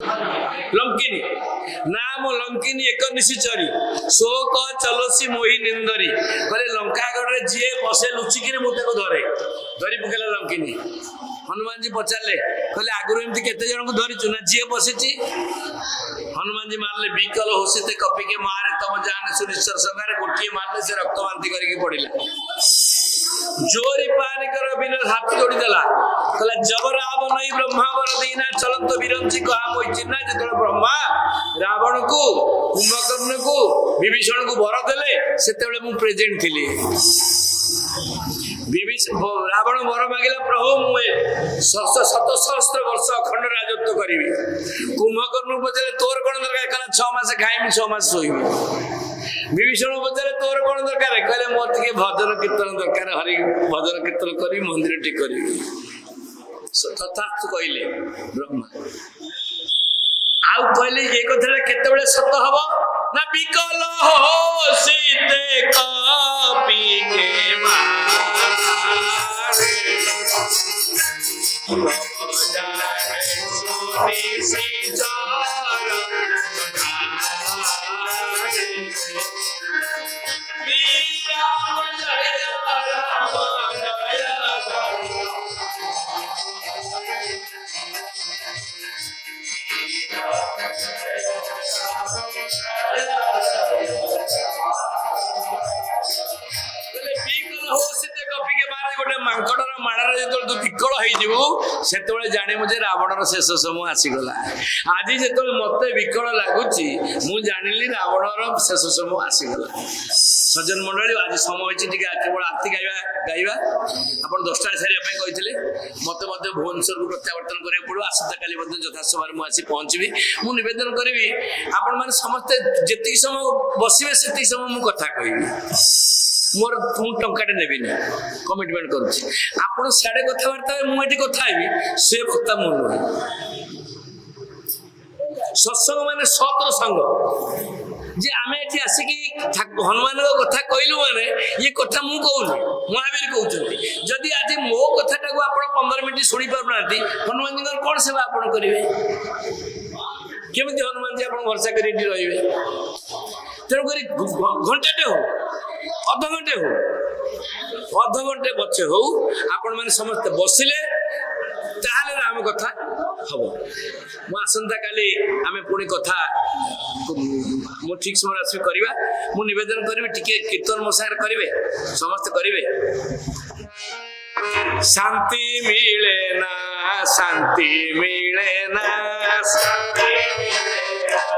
लंकिनी नाम लंकिनी एक निशिचरी शोक चलसी मोही निंदरी कहले लंकागढ़ जी बसे लुचिकी मुझे धरे धरी पकेला लंकिनी। हनुमान जी पचारे कहले आगुरी एमती केते जन को धरिचु ना जी बसी। हनुमान जी मारले विकल होशिते कपी के मारे तम जाने सुनिश्चर संगारे गोटे मारले से रक्त बांति करके पड़िला जोरी पानी कर बिना हाथ जोड़ी देला कहला जब रावण नहीं ब्रह्मा वर दीना चलंत विरंची कहा मोई चिन्ना जतले ब्रह्मा रावण को कुंभकर्ण को विभीषण को वर देले सेतेबेले मु प्रेजेंट थिली। रावण वर मागिला प्रभु मुए शत सहस्त्र वर्ष अखंड राजत्व करी। कुंभकर्ण पचारे तोर कौन दरकार कहला 6 मास खाइमी 6 मास सोईबी। विभीषण पचारे तोर कौन दरकार कहले मोर टिके भजन कीर्तन दरकार हरि भजन कीर्तन करी मंदिर टी करी तथास्तु कहले ब्रह्मा। आउ कहले ये कथा केतेबेले सत हबो ना विकल हो सीते कपी के मारे जाने सुनी सी जार मांकड़र माड़े जो तू विकल हो जाने मुझे रावणर शेष समय आसीगला। आज जो मत विकल लगुच मु जानिली रावणर शेष समय आसीगला। सज्जन मंडली आज समय केवल आरती गाइबा आप 10टा सारे कहते मत भुवनेश्वर को प्रत्यावर्तन करा पड़ो आसंता काली यथासभार मुझे पहुंची मु नवेदन करी आपण मैंने समस्ते जी समय बसवे से समय मु कथा कहि मोर मु टंकाटे नेबी कमिटमेंट करुच्ची आपण साढ़े कथबार्ता मुझे कथा से वक्ता मु सत्संग माने सतर संग जे आमे एठी आसिकी हनुमान कथा कहलु माने ये कथा मु कहूनी महावीर कहउछंती जदि आज मो कथाटा को आपण 15 मिनिट सुनी पारनाती हनुमान जी कोन सेवा आपण करिवे केमिति हनुमान जी आपण भरोसा करी रहिबे तेणु करी घंटाटे हो अध घंटे बच्चे हो आपण मैंने समस्त बसिले ताहले राम कथा हम मु आसंता काली आमे पुणी कथा मु ठीक समय आसी करबा मु निवेदन करबी टिके कीर्तन मो सागर करिवे समस्त करिवे। शांति मिले ना शांति मिले ना शांति मिले ना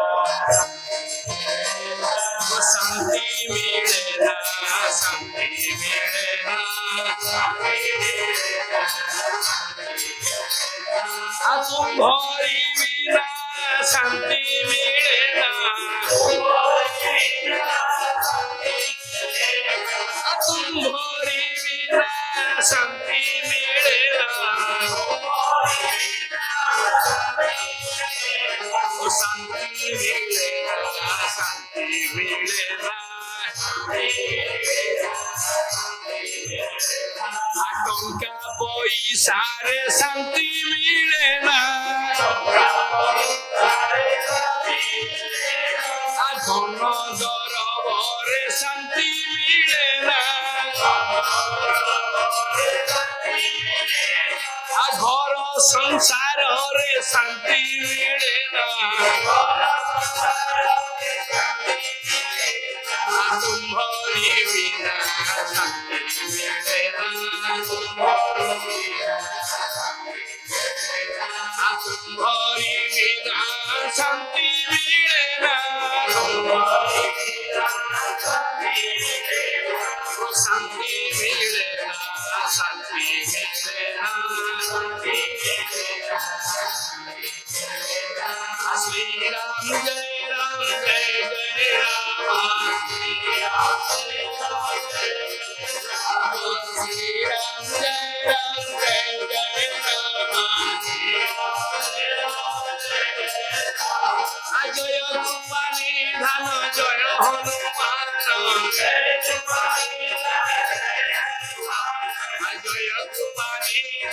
शांति मिले ना तुम भरी बिना शांति मिले ना तुम भरी बिना शांति मिले ना शांति मिले ना शांति मिले ना टंका पैसा रे शांति मिले ना धन दरबारे शांति मिले ना घर संसार रे शांति मिले ना तुम्हारी बिना शांति मिले ना तुम्हारी बिना शांति मिले ना शांति मिले ना शांति मिले ना श्री राम जय राम जय जय राम श्री राम जय राम जय जय राम जय कुमारी धान जय हनुमान जय कुमारी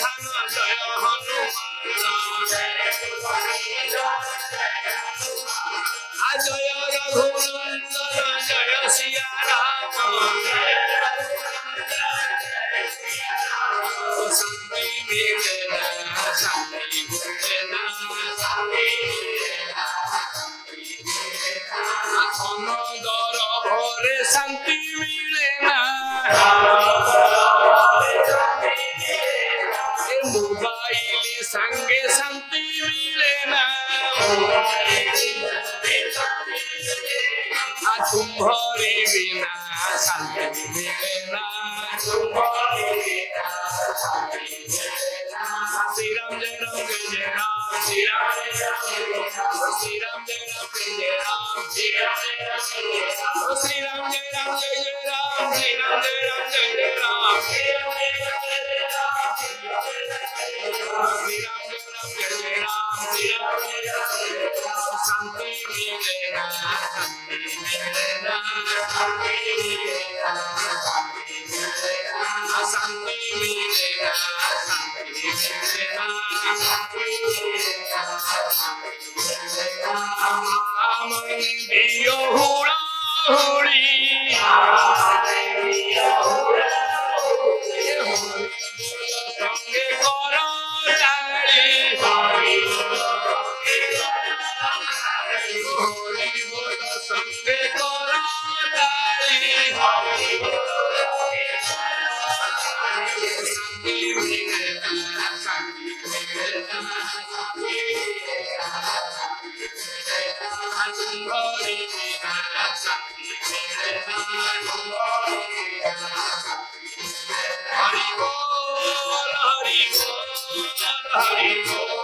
धान जय हनुमान जय रघुनंदन जय सिया राम शांति मिलेना शांति मिलेना अनदर भरे शांति मिलेना मोबाइल संगे शांति मिलेना तुम्हारे बिना शांति मिलेना श्री राम जय राम जय जय राम श्री राम जय राम श्री राम जय राम जय जय राम श्री राम जय राम श्री राम जय राम जय जय राम श्री राम जय राम जय जय राम श्री राम जय राम जय जय राम श्री राम जय राम जय जय राम श्री राम जय राम शांति मिलेना शांति मिलेना शांति मिलेना शांति मिलेना मन दियो हुड़ा हुड़ी संगे करो ताली होली बोल संगे करो ताली शांति मिलेना शांति मिलेना हरि बोल हरि बोल हरि बोल हरि बोल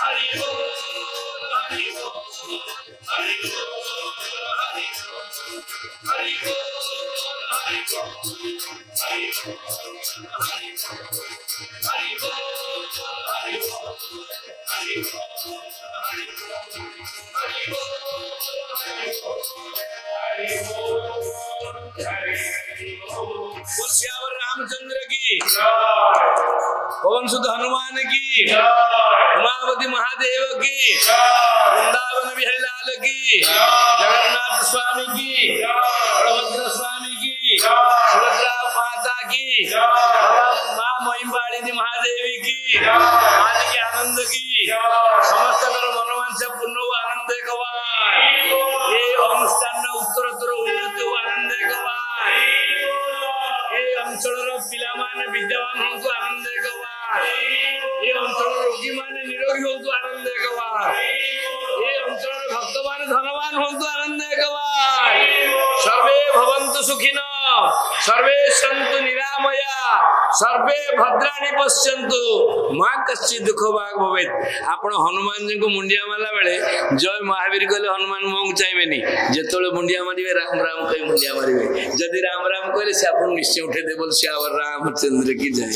हरि बोल हरि श्यावर रामचंद्र की पवन सुत हनुमान की उमापति महादेव की वृंदावन बिहारी लाल की जगन्नाथ स्वामी की बलभद्र स्वामी की सुभद्रा माता की माँ महिमवाणी महादेवी की आदि के आनंद की समस्त मनोवांछा पूर्ण आनंद ये अनुष्ठान उत्तरोत्तर उन्नति आनंद अंचल पिला विद्यावान हो आनंद ये अंचल रोगी माने निरोगी हो आनंद ये अंचल भक्त मान धनवान हो आनंद सर्वे भवन्तु सुखिनो सर्वे सन्तु निरामया सर्वे भद्राणि पश्यन्तु मां कश्चित् दुख भाग भवेत्। आपण हनुमान जी को मुंडिया मारला बेले जय महावीर कहले हनुमान मुंह चाहेबेनी जेतोले मुंडिया मारिबे राम राम कहि मुंडिया मारिबे जदि राम राम कहले से आपण निश्चय उठे दे बोल श्यावर रामचंद्र की जय।